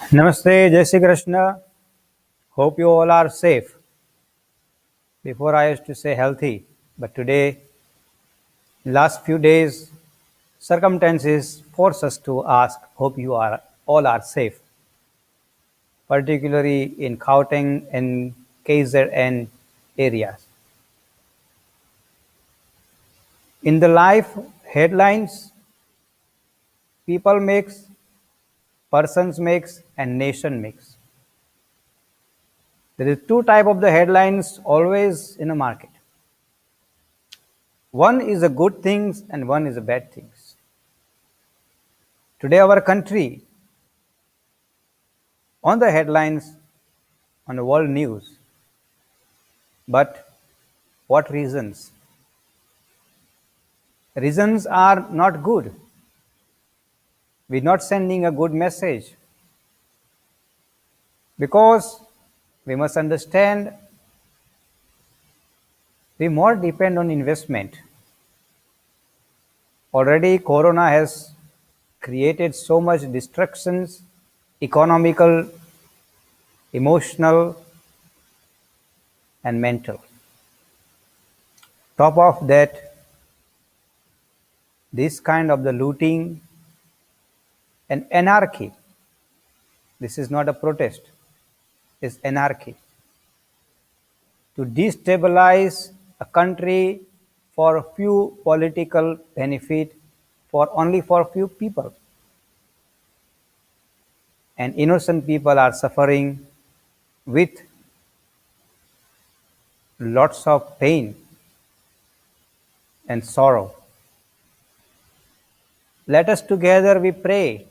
Namaste, Jai Shri Krishna. Hope you all are safe. Before I used to say healthy, but today, last few days, circumstances force us to ask, hope you are all are safe, particularly in Gauteng and KZN areas. In the life headlines, people makes, persons makes, and nation makes. There is two type of the headlines always in a market. One is a good things and one is a bad things. Today our country on the headlines on the world news. But what reasons? Reasons are not good. We're not sending a good message because we must understand we more depend on investment. Already Corona has created so much destructions, economical, emotional, and mental. Top of that, this kind of the looting and anarchy. This is not a protest, it's anarchy. To destabilize a country for a few political benefit for only for few people. And innocent people are suffering with lots of pain and sorrow. Let us together we pray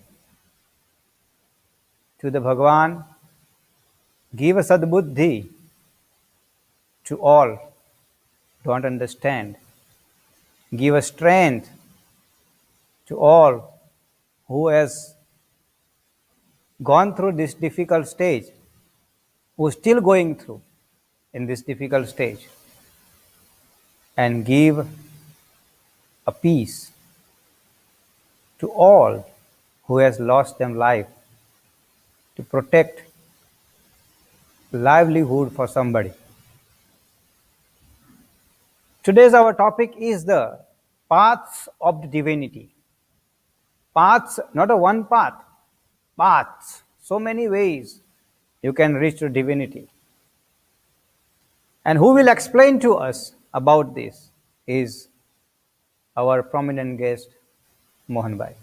to the Bhagwan, give us sadbuddhi to all don't understand. Give us strength to all who has gone through this difficult stage, who is still going through in this difficult stage, and give a peace to all who has lost their life to protect livelihood for somebody. Today's our topic is the paths of the divinity. Paths, not a one path, paths, so many ways you can reach to divinity. And who will explain to us about this is our prominent guest, Mohan Bhai.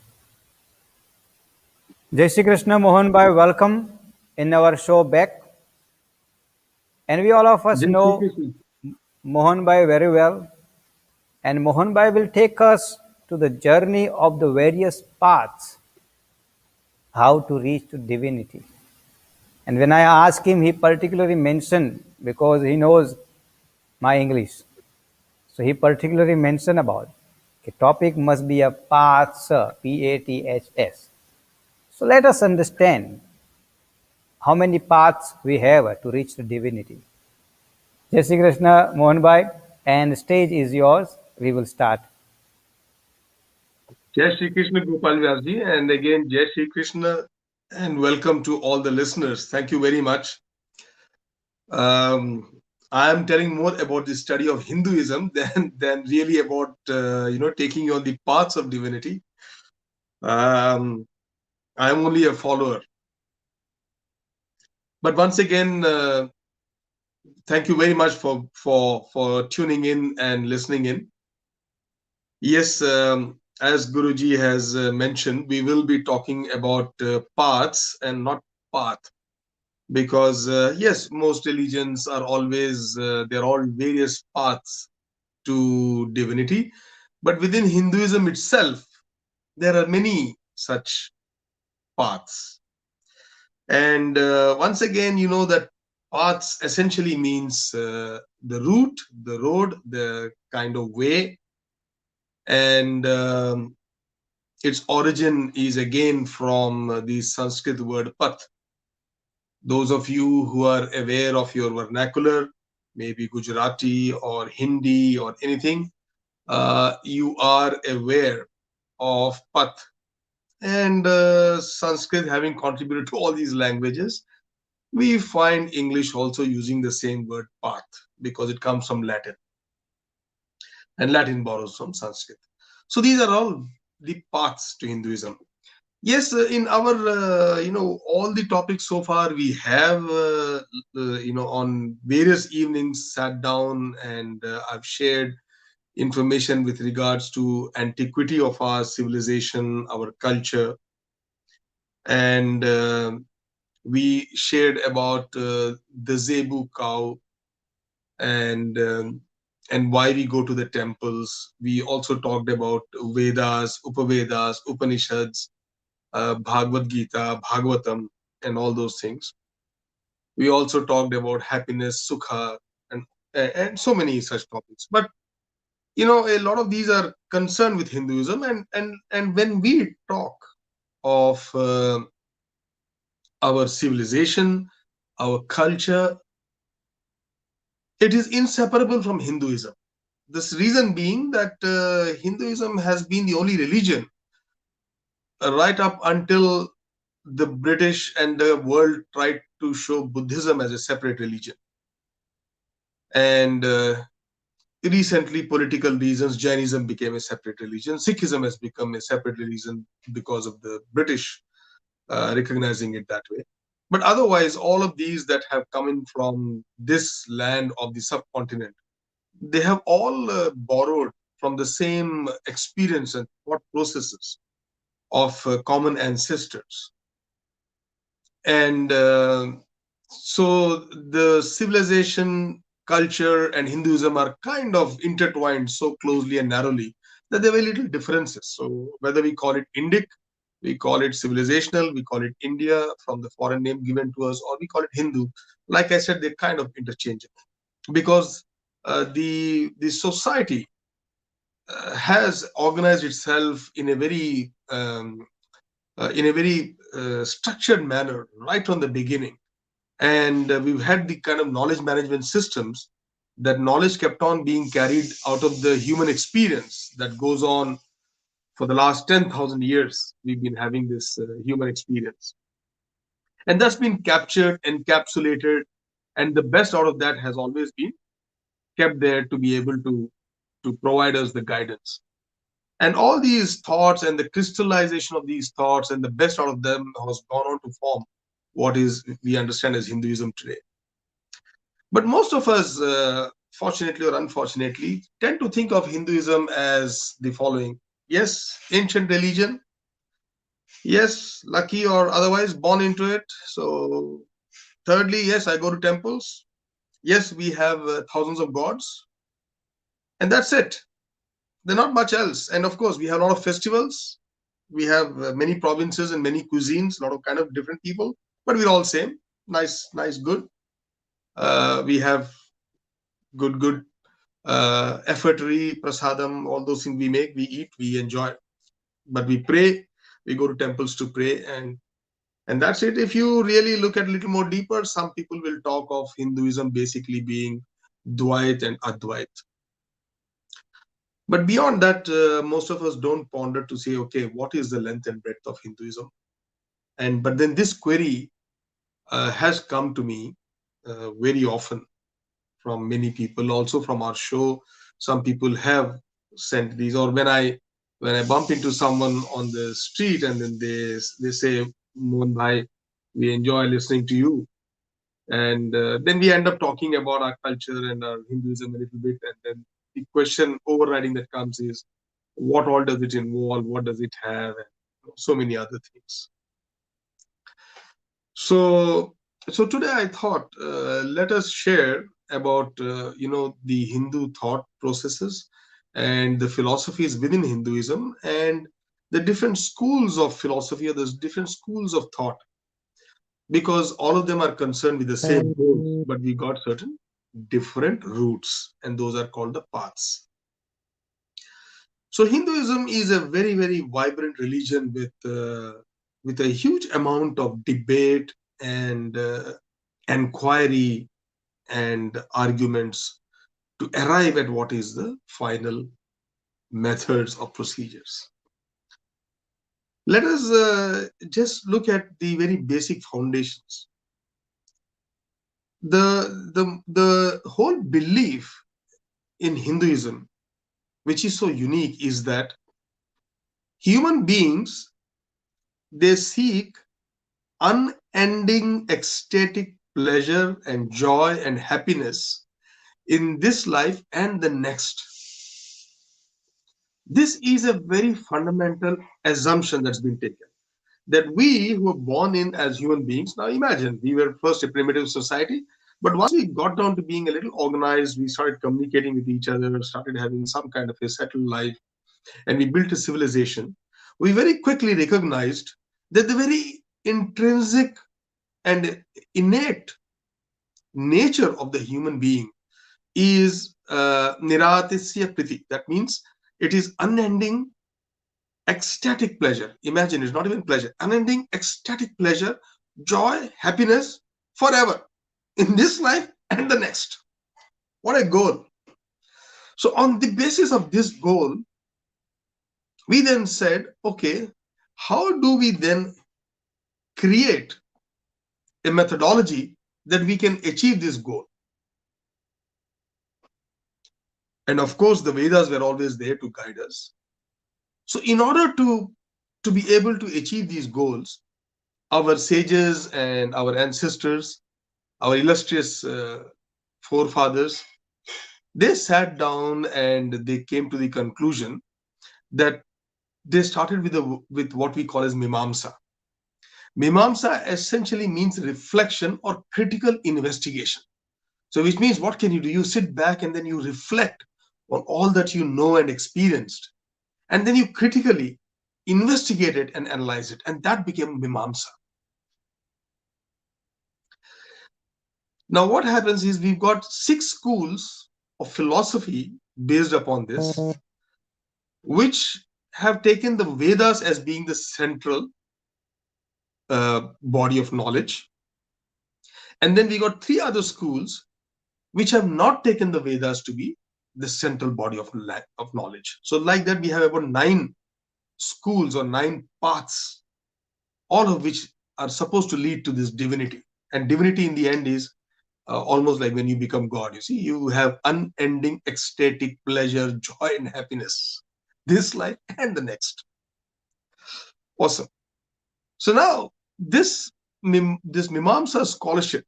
Jai Shri Krishna, Mohan Bhai, welcome in our show back. And we all of us Jai Shri know Krishna. Mohan Bhai very well. And Mohan Bhai will take us to the journey of the various paths, how to reach to divinity. And when I asked him, he particularly mentioned, because he knows my English, so he particularly mentioned about the topic must be a paths, P-A-T-H-S. So let us understand how many paths we have to reach the divinity. Jai Shri Krishna, Mohan Bhai, and the stage is yours. We will start. Jai Shri Krishna, Gopal Vyasji, and again Jai Shri Krishna, and welcome to all the listeners. Thank you very much. I am telling more about the study of Hinduism than really about taking you on the paths of divinity. I am only a follower. But once again, thank you very much for tuning in and listening in. Yes, as Guruji has mentioned, we will be talking about paths and not path, because yes, most religions are always they're all various paths to divinity, but within Hinduism itself, there are many such paths. And once again, you know that paths essentially means the route, the road, the kind of way, and its origin is again from the Sanskrit word path. Those of you who are aware of your vernacular, maybe Gujarati or Hindi or anything, you are aware of path. And Sanskrit having contributed to all these languages, we find English also using the same word path, because it comes from Latin, and Latin borrows from Sanskrit. So these are all the paths to Hinduism. Yes, in our all the topics so far, we have on various evenings sat down, and I've shared information with regards to antiquity of our civilization, our culture, and we shared about the zebu cow, and why we go to the temples. We also talked about Vedas, Upavedas, Upanishads, Bhagavad Gita, Bhagavatam, and all those things. We also talked about happiness, sukha, and so many such topics. But a lot of these are concerned with Hinduism, and when we talk of our civilization, our culture, it is inseparable from Hinduism. This reason being that Hinduism has been the only religion right up until the British and the world tried to show Buddhism as a separate religion. And recently, political reasons, Jainism became a separate religion. Sikhism has become a separate religion because of the British recognizing it that way. But otherwise, all of these that have come in from this land of the subcontinent, they have all borrowed from the same experience and thought processes of common ancestors. And so the civilization, culture, and Hinduism are kind of intertwined so closely and narrowly that there are very little differences. So whether we call it Indic, we call it civilizational, we call it India from the foreign name given to us, or we call it Hindu. Like I said, they're kind of interchangeable, because the society has organized itself in a very structured manner right from the beginning. And we've had the kind of knowledge management systems, that knowledge kept on being carried out of the human experience that goes on for the last 10,000 years. We've been having this human experience, and that's been captured, encapsulated, and the best out of that has always been kept there to be able to provide us the guidance. And all these thoughts and the crystallization of these thoughts and the best out of them has gone on to form what is we understand as Hinduism today. But most of us, fortunately or unfortunately, tend to think of Hinduism as the following: yes, ancient religion; yes, lucky or otherwise born into it. So, thirdly, yes, I go to temples; yes, we have thousands of gods, and that's it. There's not much else. And of course, we have a lot of festivals. We have many provinces and many cuisines, a lot of kind of different people, but we're all same. Nice, nice, good. We have good effortry, prasadam, all those things we make, we eat, we enjoy. But we pray, we go to temples to pray, and that's it. If you really look at a little more deeper, some people will talk of Hinduism basically being Dvait and Advait. But beyond that, most of us don't ponder to say, okay, what is the length and breadth of Hinduism? And but then this query has come to me very often from many people, also from our show. Some people have sent these, or when I bump into someone on the street, and then they say, Mohan Bhai, we enjoy listening to you. And then we end up talking about our culture and our Hinduism a little bit. And then the question overriding that comes is, what all does it involve? What does it have? And so many other things. So, so today I thought, let us share about the Hindu thought processes and the philosophies within Hinduism, and the different schools of philosophy, or there's different schools of thought, because all of them are concerned with the same goals, but we got certain different routes, and those are called the paths. So Hinduism is a very, very vibrant religion with a huge amount of debate and inquiry and arguments to arrive at what is the final methods or procedures. Let us just look at the very basic foundations. The whole belief in Hinduism, which is so unique, is that human beings, they seek unending ecstatic pleasure and joy and happiness in this life and the next. This is a very fundamental assumption that's been taken, that we who were born in as human beings, now imagine we were first a primitive society, but once we got down to being a little organized, we started communicating with each other, started having some kind of a settled life, and we built a civilization. We very quickly recognized that the very intrinsic and innate nature of the human being is niratisya priti. That means it is unending ecstatic pleasure. Imagine, it's not even pleasure, unending ecstatic pleasure, joy, happiness forever in this life and the next. What a goal. So, on the basis of this goal, we then said, okay, how do we then create a methodology that we can achieve this goal? And of course, the Vedas were always there to guide us. So, in order to be able to achieve these goals, our sages and our ancestors, our illustrious forefathers, they sat down and they came to the conclusion that they started with what we call as mimamsa. Mimamsa essentially means reflection or critical investigation. So, which means what can you do? You sit back and then you reflect on all that you know and experienced, and then you critically investigate it and analyze it, and that became mimamsa. Now, what happens is we've got 6 schools of philosophy based upon this, which have taken the Vedas as being the central body of knowledge. And then we got 3 other schools which have not taken the Vedas to be the central body of knowledge. So, like that, we have about 9 schools or 9 paths, all of which are supposed to lead to this divinity. And divinity in the end is almost like when you become God. You see, you have unending ecstatic pleasure, joy, and happiness this life and the next. Awesome. So now this Mimamsa scholarship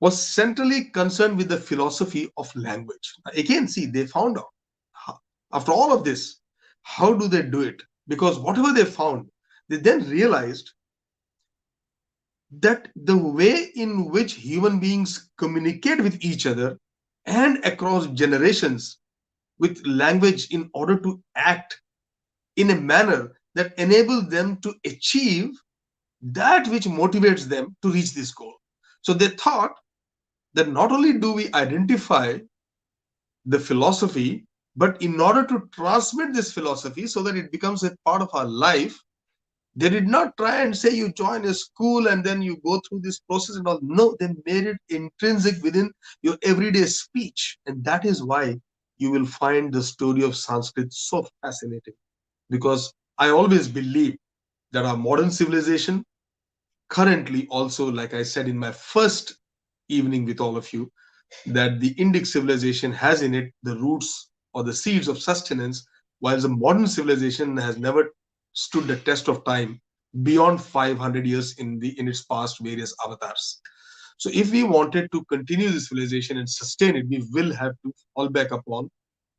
was centrally concerned with the philosophy of language. Again, see, they found out after all of this, how do they do it? Because whatever they found, they then realized that the way in which human beings communicate with each other and across generations with language in order to act in a manner that enables them to achieve that which motivates them to reach this goal. So they thought that not only do we identify the philosophy, but in order to transmit this philosophy so that it becomes a part of our life, they did not try and say you join a school and then you go through this process and all. No, they made it intrinsic within your everyday speech. And that is why you will find the story of Sanskrit so fascinating. Because I always believe that our modern civilization currently also, like I said in my first evening with all of you, that the Indic civilization has in it the roots or the seeds of sustenance, while the modern civilization has never stood the test of time beyond 500 years in its past various avatars. So if we wanted to continue this civilization and sustain it, we will have to fall back upon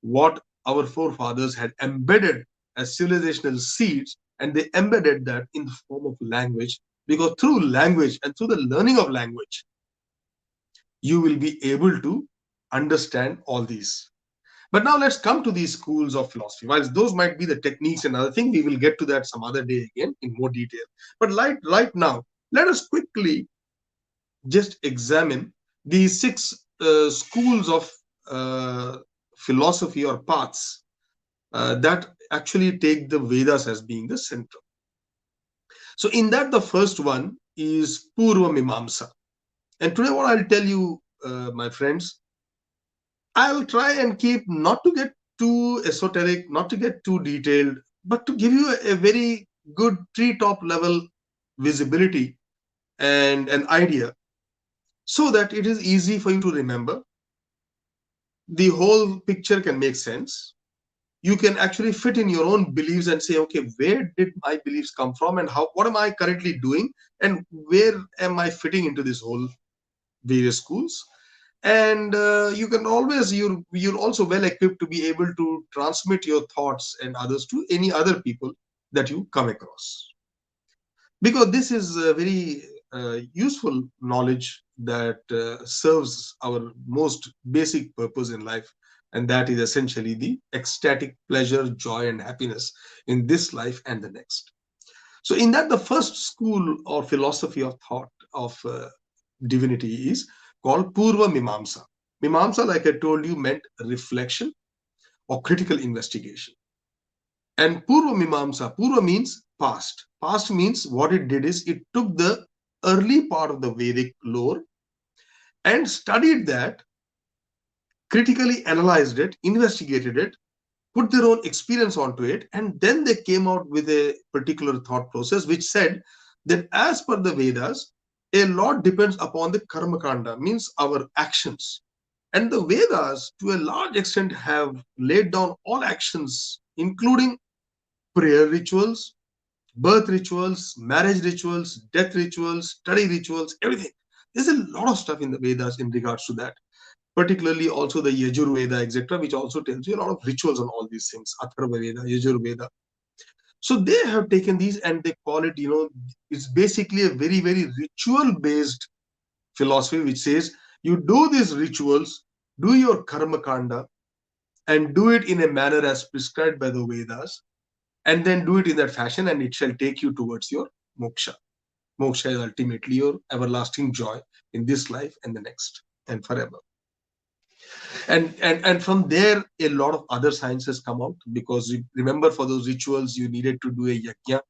what our forefathers had embedded as civilizational seeds, and they embedded that in the form of language, because through language and through the learning of language, you will be able to understand all these. But now let's come to these schools of philosophy. While those might be the techniques and other thing, we will get to that some other day again in more detail. But right now, let us quickly just examine these 6 schools of philosophy or paths that actually take the Vedas as being the center. So in that, the first one is Purva Mimamsa. And today what I'll tell you, my friends, I'll try and keep not to get too esoteric, not to get too detailed, but to give you a very good treetop level visibility and an idea, so that it is easy for you to remember. The whole picture can make sense. You can actually fit in your own beliefs and say, okay, where did my beliefs come from, and how, what am I currently doing, and where am I fitting into this whole various schools. And you can always, you're also well equipped to be able to transmit your thoughts and others to any other people that you come across, because this is a very useful knowledge that serves our most basic purpose in life, and that is essentially the ecstatic pleasure, joy, and happiness in this life and the next. So, in that, the first school or philosophy of thought of divinity is called Purva Mimamsa. Mimamsa, like I told you, meant reflection or critical investigation. And Purva Mimamsa, Purva means past. Past means what it did is it took the early part of the Vedic lore and studied that, critically analyzed it, investigated it, put their own experience onto it, and then they came out with a particular thought process which said that as per the Vedas, a lot depends upon the karma kanda, means our actions. And the Vedas, to a large extent, have laid down all actions, including prayer rituals, birth rituals, marriage rituals, death rituals, study rituals, everything. There's a lot of stuff in the Vedas in regards to that, particularly also the Yajur Veda, etc., which also tells you a lot of rituals on all these things, Atharva Veda, Yajur Veda. So they have taken these and they call it, it's basically a very, very ritual based philosophy which says you do these rituals, do your karma kanda, and do it in a manner as prescribed by the Vedas, and then do it in that fashion, and it shall take you towards your moksha. Moksha is ultimately your everlasting joy in this life and the next and forever. And from there, a lot of other sciences come out, because you remember, for those rituals you needed to do a yajna,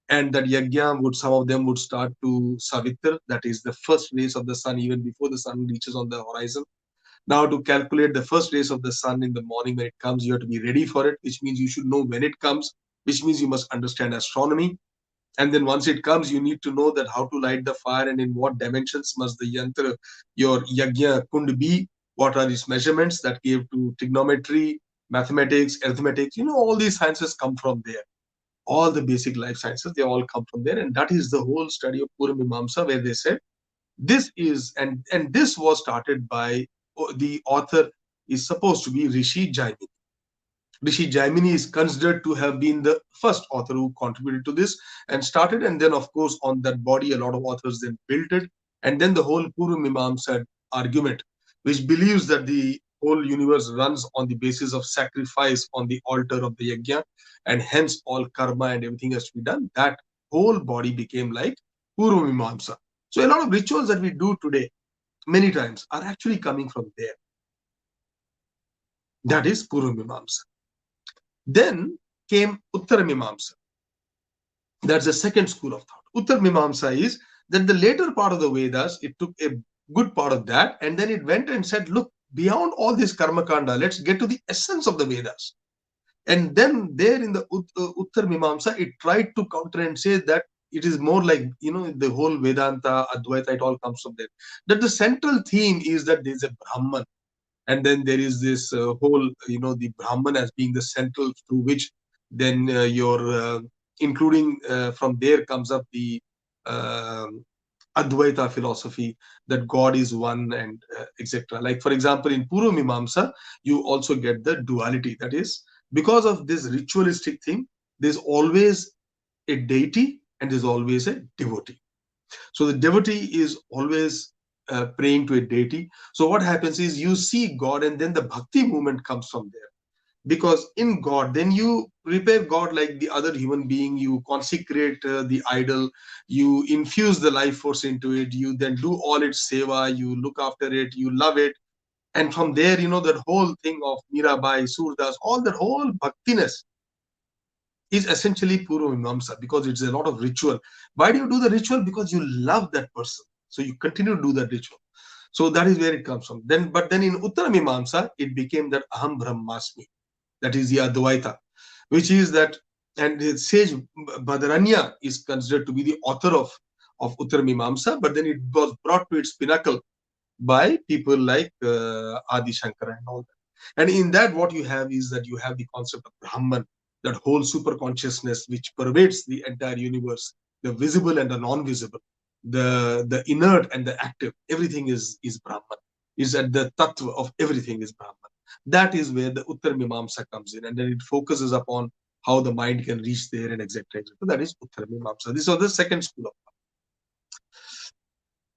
and that yajna would, some of them would start to Savitr, that is the first rays of the sun, even before the sun reaches on the horizon. Now, to calculate the first rays of the sun in the morning when it comes, you have to be ready for it, which means you should know when it comes, which means you must understand astronomy. And then once it comes, you need to know that how to light the fire and in what dimensions must the yantra, your yajna kund be, what are these measurements that give to trigonometry, mathematics, arithmetic. All these sciences come from there. All the basic life sciences, they all come from there. And that is the whole study of Pura Mimamsa, where they said this is, and this was started by, the author is supposed to be Rishi Jaimini. Rishi Jaimini is considered to have been the first author who contributed to this and started, and then, of course, on that body, a lot of authors then built it. And then the whole Purva Mimamsa argument, which believes that the whole universe runs on the basis of sacrifice on the altar of the yajna, and hence all karma and everything has to be done, that whole body became like Purva Mimamsa. So a lot of rituals that we do today, many times, are actually coming from there. That is Purva Mimamsa. Then came Uttara Mimamsa. That's the second school of thought. Uttara Mimamsa is that the later part of the Vedas, it took a good part of that, and then it went and said, look, beyond all this karma kanda, let's get to the essence of the Vedas. And then there in the Uttara Mimamsa, it tried to counter and say that it is more like, the whole Vedanta, Advaita, it all comes from there. That the central theme is that there is a Brahman, and then there is this whole, the Brahman as being the central through which then your including from there comes up the uh, Advaita philosophy, that God is one, and etc. Like, for example, in Purva Mimamsa, you also get the duality. That is, because of this ritualistic thing, there's always a deity and there's always a devotee. So the devotee is always praying to a deity. So what happens is you see God, and then the bhakti movement comes from there. Because in God, then you prepare God like the other human being, you consecrate the idol, you infuse the life force into it, you then do all its seva, you look after it, you love it. And from there, that whole thing of Mirabai, Surdas, all that whole bhaktiness is essentially Purva Mimamsa, because it's a lot of ritual. Why do you do the ritual? Because you love that person. So you continue to do that ritual. So that is where it comes from. But then in Uttara Mimamsa, it became that Aham Brahmasmi. That is the Advaita, which is that and sage Badaranya is considered to be the author of Uttar Mimamsa, but then it was brought to its pinnacle by people like Adi Shankara and all that. And in that, what you have is that you have the concept of Brahman, that whole super consciousness which pervades the entire universe, the visible and the non-visible, the inert and the active. Everything is Brahman. Is at the tattva of everything is Brahman. That is where the Uttar Mimamsa comes in, and then it focuses upon how the mind can reach there and etc. That is Uttar Mimamsa. This was the second school of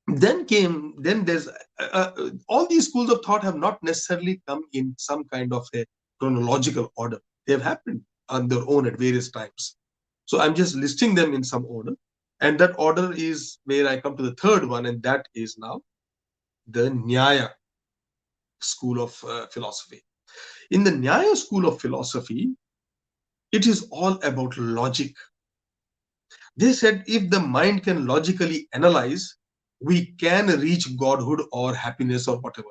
then there's all these schools of thought have not necessarily come in some kind of a chronological order. They have happened on their own at various times, so I'm just listing them in some order, and that order is where I come to the third one, and that is now the Nyaya school of philosophy. In the Nyaya school of philosophy, it is all about logic. They said if the mind can logically analyze, we can reach godhood or happiness or whatever.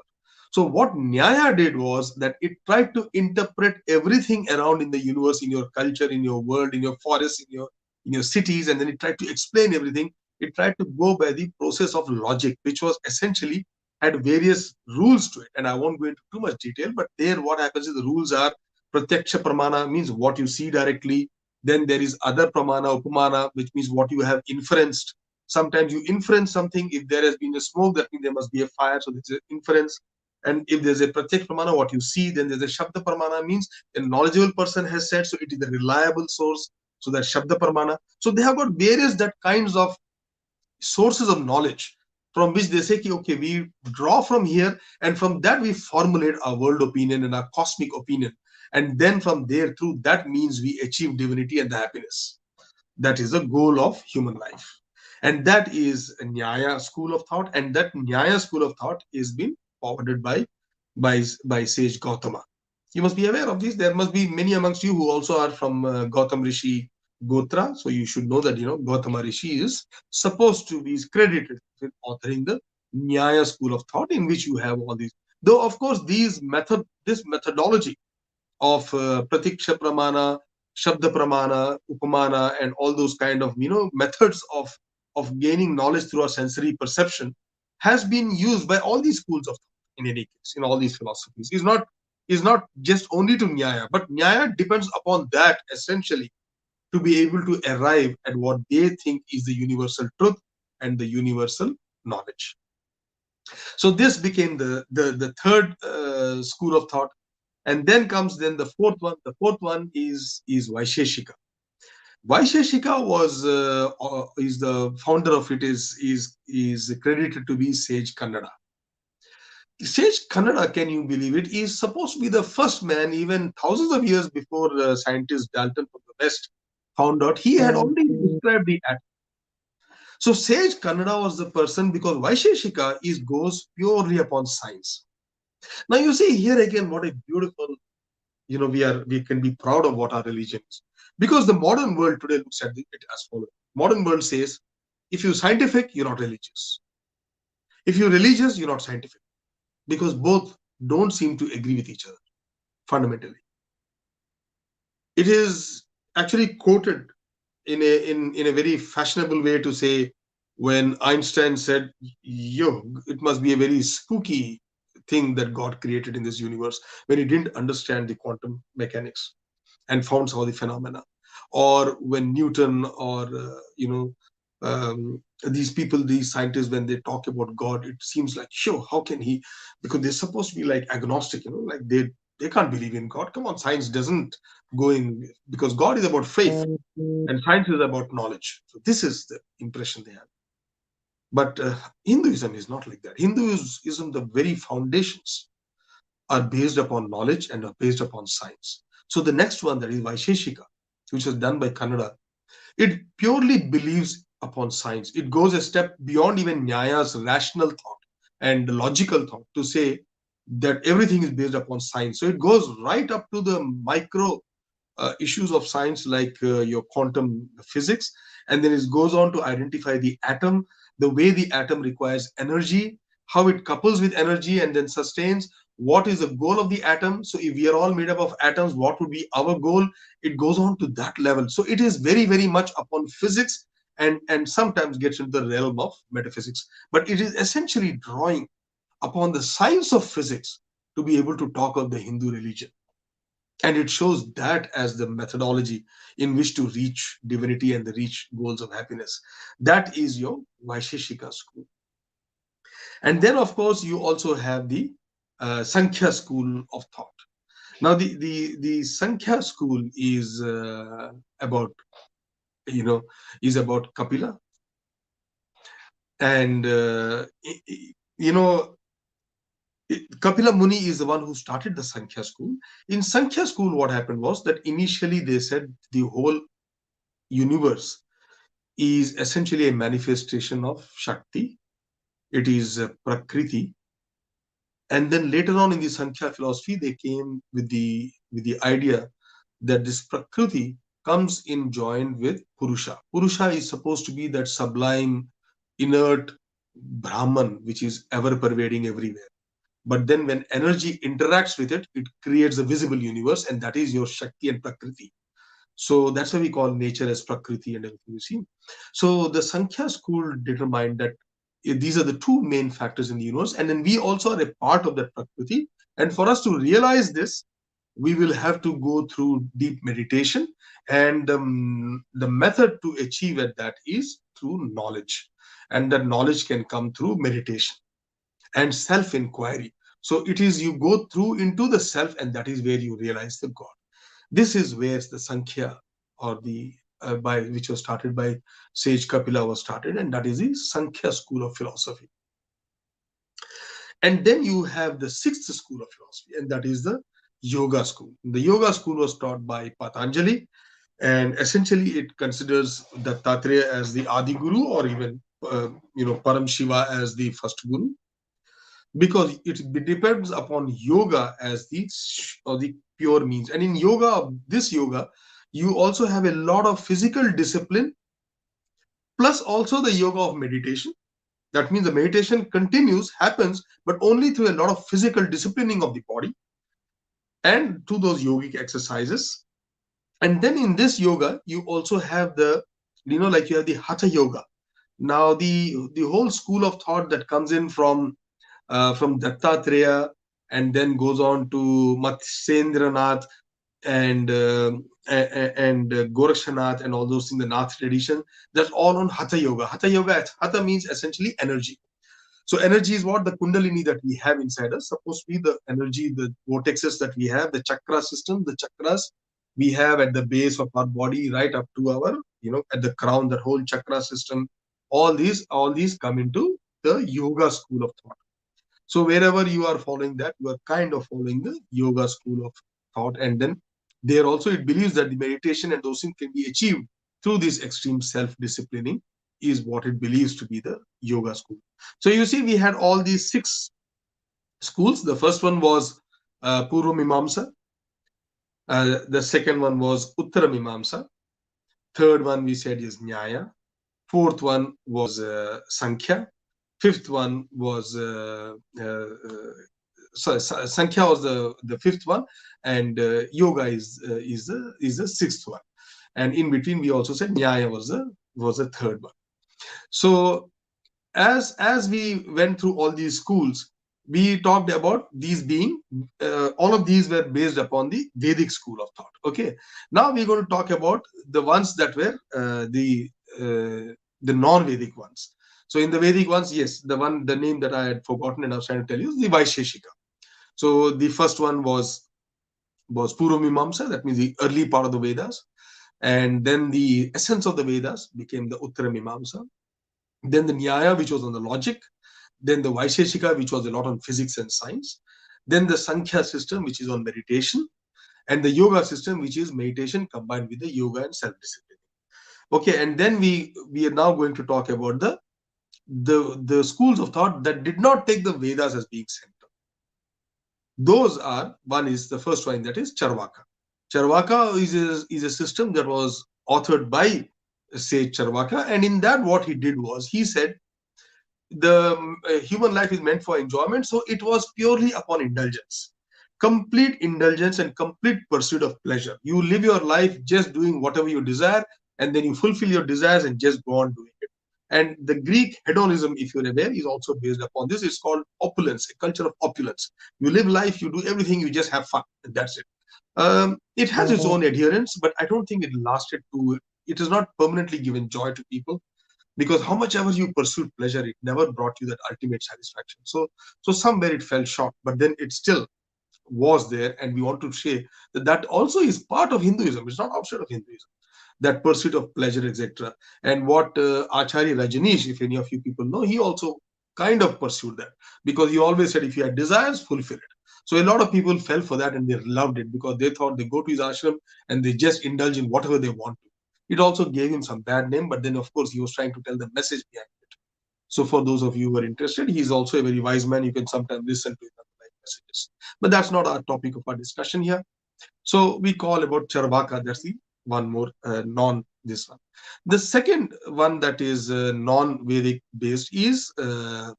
So, what Nyaya did was that it tried to interpret everything around in the universe, in your culture, in your world, in your forests, in your cities, and then it tried to explain everything. It tried to go by the process of logic, which was essentially had various rules to it. And I won't go into too much detail, but there what happens is the rules are pratyaksha pramana, means what you see directly. Then there is other pramana, upamana, which means what you have inferenced. Sometimes you inference something. If there has been a smoke, that means there must be a fire. So this is inference. And if there's a pratyek pramana, what you see, then there's a shabda pramana, means a knowledgeable person has said, so it is a reliable source. So that shabda pramana. So they have got various that kinds of sources of knowledge from which they say, okay, we draw from here, and from that we formulate our world opinion and our cosmic opinion. And then from there, through that means we achieve divinity and the happiness. That is the goal of human life. And that is a Nyaya school of thought. And that Nyaya school of thought is been forwarded by sage Gautama. You must be aware of this. There must be many amongst you who also are from Gautam Rishi Gotra. So you should know that, Gautama Rishi is supposed to be credited with authoring the Nyaya school of thought, in which you have all these. Though, of course, this methodology of pratiksha pramana, shabda pramana, upamana, and all those kind of methods of gaining knowledge through our sensory perception has been used by all these schools of thought. In any case, in all these philosophies, is not just only to Nyaya, but Nyaya depends upon that essentially to be able to arrive at what they think is the universal truth and the universal knowledge. So this became the third school of thought. And then comes then the fourth one. The fourth one is Vaisheshika. Vaisheshika is the founder of it, is credited to be Sage Kannada. Sage Kannada, can you believe it, is supposed to be the first man, even thousands of years before scientist Dalton from the West found out. He had already described the atom. So Sage Kannada was the person, because Vaisheshika goes purely upon science. Now you see here again what a beautiful, we can be proud of what our religion is, because the modern world today looks at it as follows. Modern world says, if you're scientific, you're not religious. If you're religious, you're not scientific, because both don't seem to agree with each other fundamentally. It is actually quoted in a very fashionable way to say, when Einstein said, yo, it must be a very spooky thing that God created in this universe, when he didn't understand the quantum mechanics and found some of the phenomena. Or when Newton or these people, these scientists, when they talk about God, it seems like, sure, how can he, because they're supposed to be like agnostic, like they can't believe in God. Come on, science doesn't go in, because God is about faith and science is about knowledge. So this is the impression they have. But Hinduism is not like that. Hinduism, the very foundations are based upon knowledge and are based upon science. So the next one, that is Vaisheshika, which was done by Kannada, it purely believes upon science. It goes a step beyond even Nyaya's rational thought and logical thought to say that everything is based upon science. So it goes right up to the micro issues of science, like your quantum physics, and then it goes on to identify the atom, the way the atom requires energy, how it couples with energy and then sustains, what is the goal of the atom. So if we are all made up of atoms, what would be our goal? It goes on to that level. So it is very, very much upon physics, and sometimes gets into the realm of metaphysics. But it is essentially drawing upon the science of physics to be able to talk of the Hindu religion. And it shows that as the methodology in which to reach divinity and the reach goals of happiness. That is your Vaisheshika school. And then, of course, you also have the Sankhya school of thought. Now, the Sankhya school is about, you know, is about Kapila. And, you know, Kapila Muni is the one who started the Sankhya school. In Sankhya school, what happened was that initially they said the whole universe is essentially a manifestation of Shakti. It is Prakriti. And then later on in the Sankhya philosophy, they came with the idea that this Prakriti comes in joined with Purusha. Purusha is supposed to be that sublime, inert Brahman, which is ever pervading everywhere. But then when energy interacts with it, it creates a visible universe, and that is your Shakti and Prakriti. So that's why we call nature as Prakriti and everything you see. So the Sankhya school determined that these are the two main factors in the universe, and then we also are a part of that Prakriti. And for us to realize this, we will have to go through deep meditation, and the method to achieve at that is through knowledge, and that knowledge can come through meditation and self-inquiry. So it is you go through into the self, and that is where you realize the God. This is where the Sankhya, or the by which was started by sage Kapila, was started, and that is the Sankhya school of philosophy. And then you have the sixth school of philosophy, and that is the Yoga school. The Yoga school was taught by Patanjali, and essentially it considers Dattatreya as the Adi Guru, or even Param Shiva as the first Guru, because it depends upon yoga as the or the pure means. And in yoga, this yoga, you also have a lot of physical discipline, plus also the yoga of meditation. That means the meditation continues, happens, but only through a lot of physical disciplining of the body and to those yogic exercises. And then in this yoga, you also have the, like you have the hatha yoga. Now the whole school of thought that comes in from Dattatreya, and then goes on to Matsyendranath and Gorakshanath and all those things, the Nath tradition. That's all on Hatha Yoga. Hatha Yoga, Hatha means essentially energy. So energy is what? The Kundalini that we have inside us, supposed to be the energy, the vortexes that we have, the chakra system, the chakras we have at the base of our body, right up to our, at the crown, that whole chakra system. All these come into the yoga school of thought. So wherever you are following that, you are kind of following the yoga school of thought. And then there also it believes that the meditation and those things can be achieved through this extreme self-disciplining, is what it believes to be the yoga school. So you see, we had all these six schools. The first one was Purva Mimamsa. The second one was Uttara Mimamsa. Third one we said is Nyaya. Fourth one was Sankhya. Fifth one was Sankhya was the fifth one, and Yoga is the sixth one. And in between, we also said Nyaya was the third one. So as we went through all these schools, we talked about these being all of these were based upon the Vedic school of thought. Okay, now we're going to talk about the ones that were the non-Vedic ones. So in the Vedic ones, yes, the name that I had forgotten and I was trying to tell you is the Vaisheshika. So the first one was Purva Mimamsa, that means the early part of the Vedas. And then the essence of the Vedas became the Uttara Mimamsa. Then the Nyaya, which was on the logic. Then the Vaisheshika, which was a lot on physics and science. Then the Sankhya system, which is on meditation. And the Yoga system, which is meditation combined with the yoga and self-discipline. Okay, and then we are now going to talk about the schools of thought that did not take the Vedas as being center. Those are, one is the first one, that is Charvaka. Charvaka is a system that was authored by sage Charvaka, and in that what he did was he said the human life is meant for enjoyment, so it was purely upon indulgence, complete indulgence and complete pursuit of pleasure. You live your life just doing whatever you desire, and then you fulfill your desires and just go on doing it. And the Greek hedonism, if you're aware, is also based upon this. It's called opulence, a culture of opulence. You live life, you do everything, you just have fun, and that's it. It has its own adherents, but I don't think it lasted to. It has not permanently given joy to people, because how much ever you pursued pleasure, it never brought you that ultimate satisfaction. So somewhere it fell short, but then it still was there, and we want to say that that also is part of Hinduism. It's not outside of Hinduism, that pursuit of pleasure, etc. And what Acharya Rajneesh, if any of you people know, he also kind of pursued that, because he always said, if you have desires, fulfill it. So a lot of people fell for that, and they loved it, because they thought they go to his ashram and they just indulge in whatever they want to. It also gave him some bad name, but then of course he was trying to tell the message behind it. So for those of you who are interested, he's also a very wise man. You can sometimes listen to his live messages. But that's not our topic of our discussion here. So we call about Charvaka. That's the one more non this one. The second one that is non-Vedic based is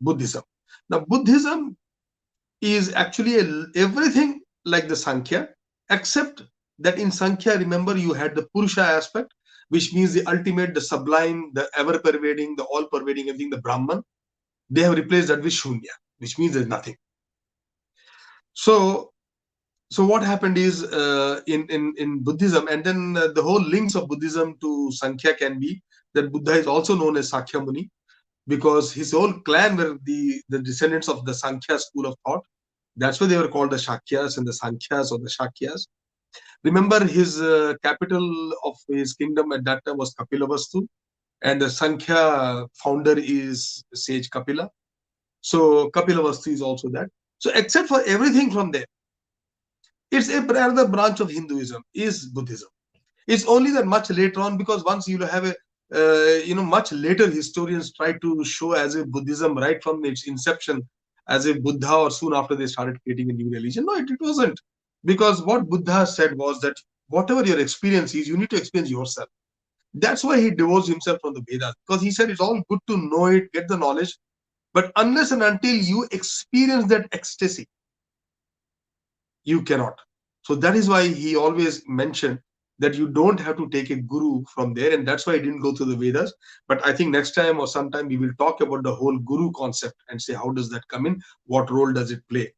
Buddhism. Now Buddhism is actually everything like the Sankhya, except that in Sankhya, remember, you had the Purusha aspect, which means the ultimate, the sublime, the ever-pervading, the all-pervading everything, the Brahman. They have replaced that with Shunya, which means there's nothing. So, so what happened is in Buddhism, and then the whole links of Buddhism to Sankhya can be that Buddha is also known as Sakya Muni, because his whole clan were the descendants of the Sankhya school of thought. That's why they were called the Shakyas and the Sankhyas or the Shakyas. Remember, his capital of his kingdom at that time was Kapilavastu, and the Sankhya founder is sage Kapila. So Kapilavastu is also that. So except for everything from there, it's another branch of Hinduism is Buddhism. It's only that much later on, because once you have a much later historians try to show as if Buddhism right from its inception, as if Buddha or soon after they started creating a new religion. No, it wasn't. Because what Buddha said was that whatever your experience is, you need to experience yourself. That's why he divorced himself from the Vedas, because he said it's all good to know it, get the knowledge, but unless and until you experience that ecstasy, you cannot. So that is why he always mentioned that you don't have to take a guru from there, and that's why I didn't go to the Vedas. But I think next time or sometime we will talk about the whole guru concept and say how does that come in, what role does it play.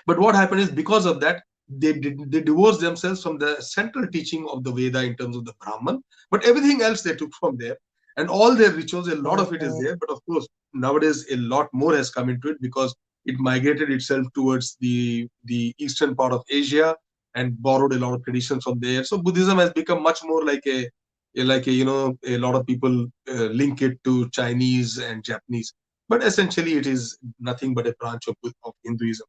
But what happened is, because of that, they divorced themselves from the central teaching of the Veda in terms of the Brahman, but everything else they took from there, and all their rituals, a lot of it is there. But of course, nowadays a lot more has come into it, because it migrated itself towards the eastern part of Asia and borrowed a lot of traditions from there. So Buddhism has become much more like a lot of people link it to Chinese and Japanese, but essentially it is nothing but a branch of Hinduism.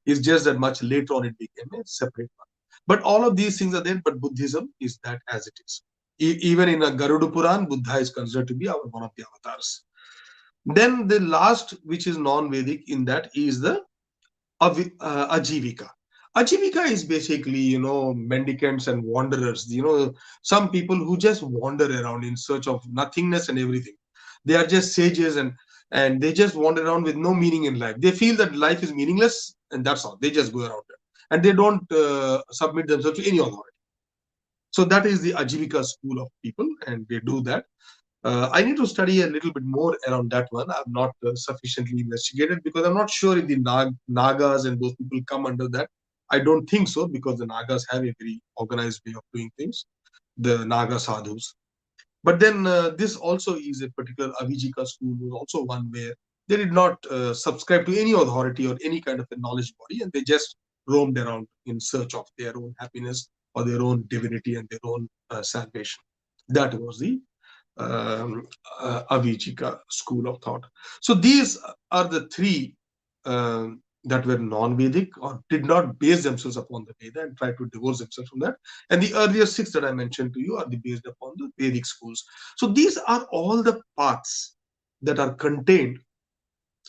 It's just that much later on it became a separate one. But all of these things are there, but Buddhism is that as it is. Even in a Garuda Puran, Buddha is considered to be one of the avatars. Then the last, which is non-Vedic in that, is the Ajivika. Ajivika is basically, mendicants and wanderers. Some people who just wander around in search of nothingness and everything. They are just sages, and they just wander around with no meaning in life. They feel that life is meaningless, and that's all. They just go around there, and they don't submit themselves to any authority. So that is the Ajivika school of people, and they do that. I need to study a little bit more around that one. I'm not sufficiently investigated, because I'm not sure if the Nagas and those people come under that. I don't think so, because the Nagas have a very organized way of doing things, the Naga sadhus. But then this also is a particular Avijika school, was also one where they did not subscribe to any authority or any kind of a knowledge body, and they just roamed around in search of their own happiness or their own divinity and their own salvation. That was the Avijika school of thought. So these are the three that were non-Vedic or did not base themselves upon the Veda and tried to divorce themselves from that. And the earlier six that I mentioned to you are based upon the Vedic schools. So these are all the paths that are contained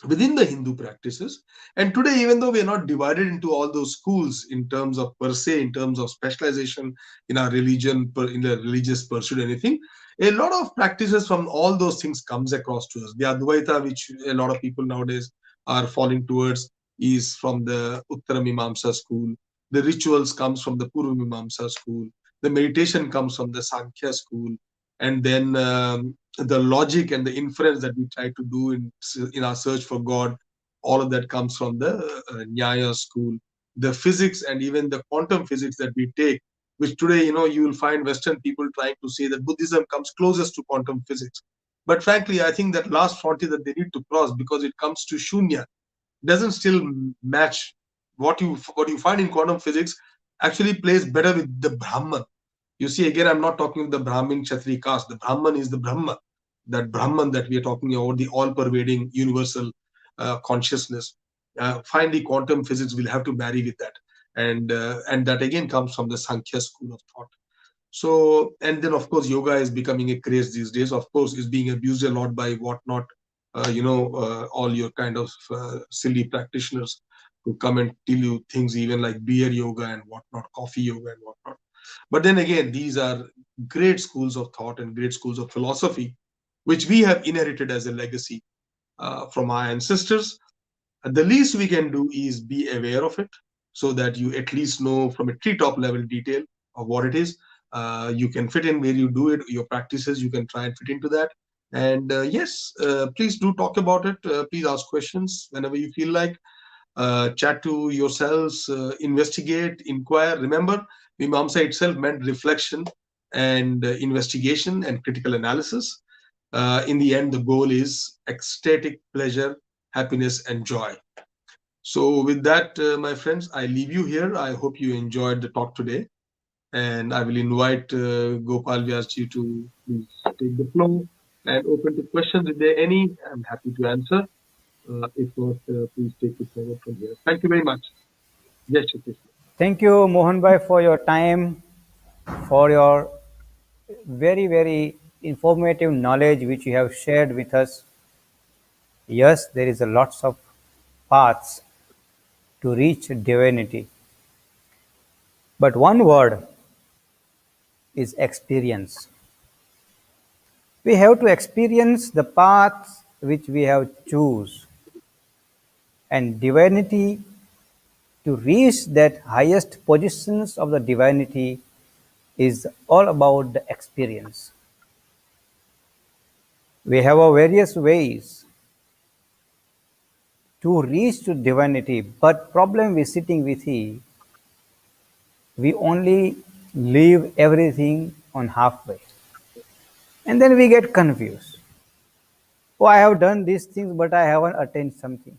within the Hindu practices. And today, even though we are not divided into all those schools in terms of per se, in terms of specialization in our religion, in the religious pursuit, anything, a lot of practices from all those things comes across to us. The Advaita, which a lot of people nowadays are falling towards, is from the Uttara Mimamsa school. The rituals comes from the Purva Mimamsa school. The meditation comes from the Sankhya school. And then the logic and the inference that we try to do in our search for God, all of that comes from the Nyaya school. The physics and even the quantum physics that we take, which today, you will find Western people trying to say that Buddhism comes closest to quantum physics. But frankly, I think that last frontier that they need to cross, because it comes to Shunya, doesn't still match what you find in quantum physics. Actually plays better with the Brahman. You see, again, I'm not talking of the Brahmin Kshatri caste. The Brahman is the Brahma, that Brahman that we are talking about, the all-pervading universal consciousness. Finally, quantum physics will have to marry with that, and that again comes from the Sankhya school of thought. So, and then of course, yoga is becoming a craze these days. Of course, is being abused a lot by whatnot, all your kind of silly practitioners who come and tell you things even like beer yoga and whatnot, coffee yoga and whatnot. But then again, these are great schools of thought and great schools of philosophy, which we have inherited as a legacy from our ancestors. The least we can do is be aware of it, so that you at least know from a treetop level detail of what it is. You can fit in where you do it, your practices, you can try and fit into that. And yes, please do talk about it. Please ask questions whenever you feel like. Chat to yourselves, investigate, inquire. Remember, Mimamsa itself meant reflection and investigation and critical analysis. In the end, the goal is ecstatic pleasure, happiness, and joy. So, with that, my friends, I leave you here. I hope you enjoyed the talk today. And I will invite Gopal Vyasji to please take the floor and open to questions. If there are any, I'm happy to answer. If not, please take it forward from here. Thank you very much. Jai Shri Krishna. Thank you, Mohan Bhai, for your time, for your very, very informative knowledge which you have shared with us. Yes, there is a lots of paths to reach divinity, but one word is experience. We have to experience the paths which we have choose, and divinity, to reach that highest positions of the divinity, is all about the experience. We have our various ways to reach to divinity, but problem we sitting with is we only leave everything on halfway, and then we get confused. Oh, I have done these things, but I haven't attained something.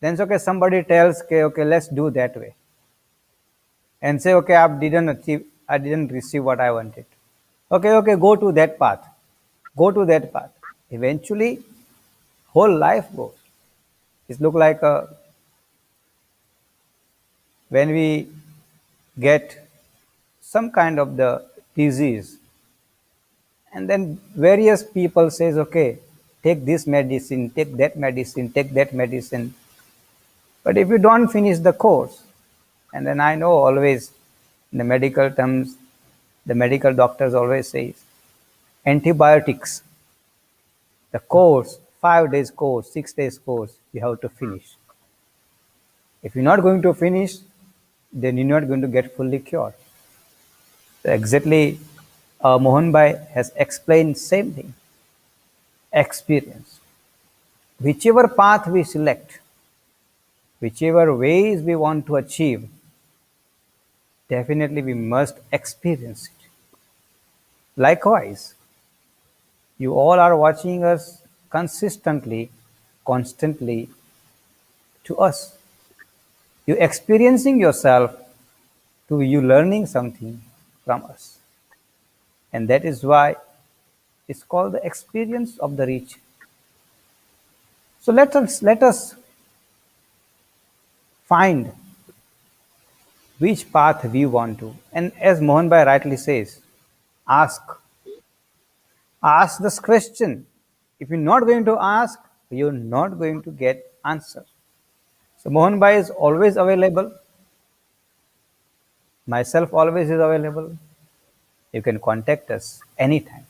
Then okay, somebody tells, okay, let's do that way, and say, okay, I didn't receive what I wanted. Okay, okay, go to that path, go to that path. Eventually, whole life goes. It look like when we get some kind of the disease, and then various people says, okay, take this medicine, take that medicine, take that medicine. But if you don't finish the course, and then I know always in the medical terms, the medical doctors always say antibiotics, the course, 5 days course, 6 days course, you have to finish. If you're not going to finish, then you're not going to get fully cured. So exactly, Mohan Bhai has explained same thing. Experience. Whichever path we select, whichever ways we want to achieve, definitely we must experience it. Likewise, you all are watching us consistently, constantly to us. You experiencing yourself to you learning something from us. And that is why it's called the experience of the rich. So let us find which path we want to. And as Mohan Bhai rightly says, ask. Ask this question. If you're not going to ask, you're not going to get answer. So Mohan Bhai is always available. Myself always is available. You can contact us anytime.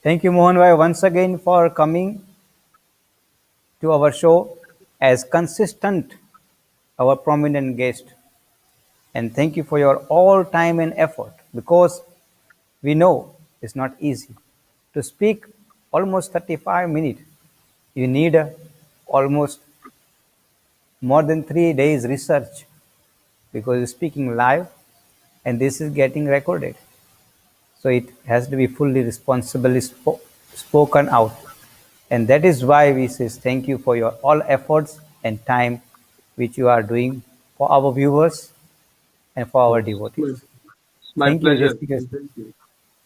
Thank you, Mohan Bhai, once again for coming to our show as consistent, our prominent guest. And thank you for your all time and effort, because we know it's not easy to speak almost 35 minutes. You need almost more than 3 days research, because you're speaking live and this is getting recorded. So it has to be fully responsibly spoken out. And that is why we say thank you for your all efforts and time which you are doing for our viewers and for our Yes, devotees. it's my Thank you, pleasure. Jessica. Thank you.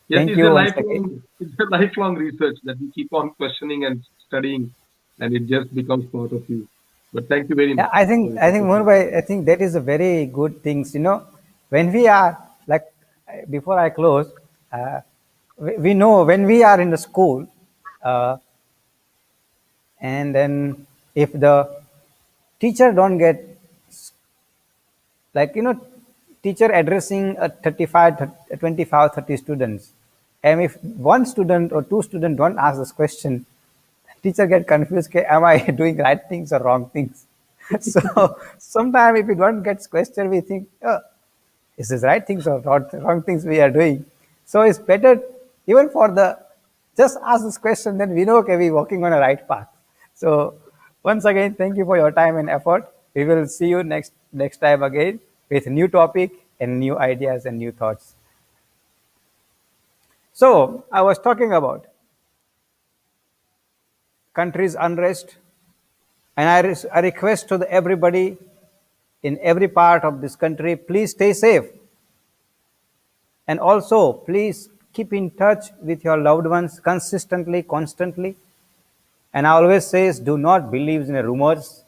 Yes, Thank you once again. it's a lifelong research that we keep on questioning and studying, and it just becomes part of you. But thank you very Yeah, much I for think your I think support. Mohanbhai, I think that is a very good things. When we are like, before I close, uh, we know when we are in the school, uh, and then if the teacher don't get, like, teacher addressing a 35 25 30 students, and if one student or two students don't ask this question, teacher get confused, okay, am I doing right things or wrong things? So sometimes if we don't get question, we think, oh, is this right things or wrong things we are doing? So it's better, even for the, just ask this question, then we know, okay, we're walking on a right path. So once again, thank you for your time and effort. We will see you next time again with new topic and new ideas and new thoughts. So I was talking about country's unrest, and I request to everybody in every part of this country, please stay safe. And also, please keep in touch with your loved ones consistently, constantly. And I always says, do not believe in rumors,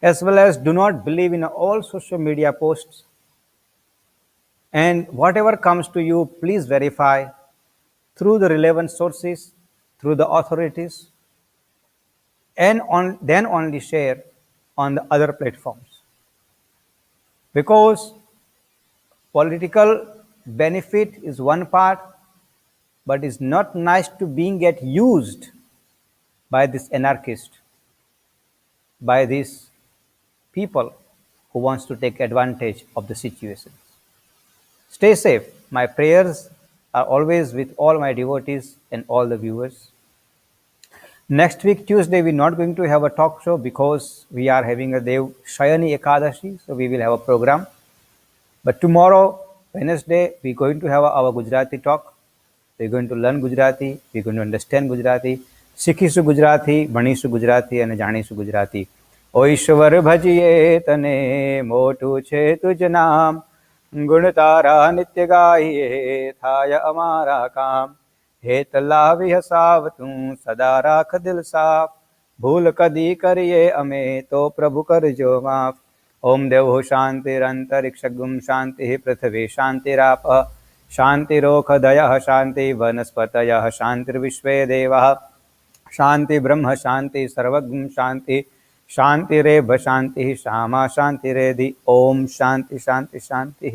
as well as do not believe in all social media posts. And whatever comes to you, please verify through the relevant sources, through the authorities, and then only share on the other platforms. Because political benefit is one part, but it's not nice to being get used by this anarchist, by these people who wants to take advantage of the situation. Stay safe. My prayers are always with all my devotees and all the viewers. Next week, Tuesday, we're not going to have a talk show because we are having a Dev Shayani Ekadashi, so we will have a program. But tomorrow, Wednesday, we're going to have our Gujarati talk. We're going to learn Gujarati. We're going to understand Gujarati. શીખીશું ગુજરાતી, ભણીશું ગુજરાતી અને જાણીશું ગુજરાતી. ઓ ઈશ્વર ભજીએ તને, મોટું છે તુજ નામ. ગુણ તારા નિત્ય ગાઈએ, થાય અમારા કામ. હેત લાવી હસાવ તું, સદા રાખ દિલ સાફ. ભૂલ કદી કરીએ અમે, તો પ્રભુ કરજો માફ. ओम देवो शांतिरंतरिक्षगुम शांति पृथ्वी शांतिराप शांतिरोखदयः शांति वनस्पतयः शांतिर्विश्वे देवः शांति ब्रह्म शांति सर्वगुम शांति शांतिरेव शांति श्यामा शांतिरेधि ओम शांति शांति शांति।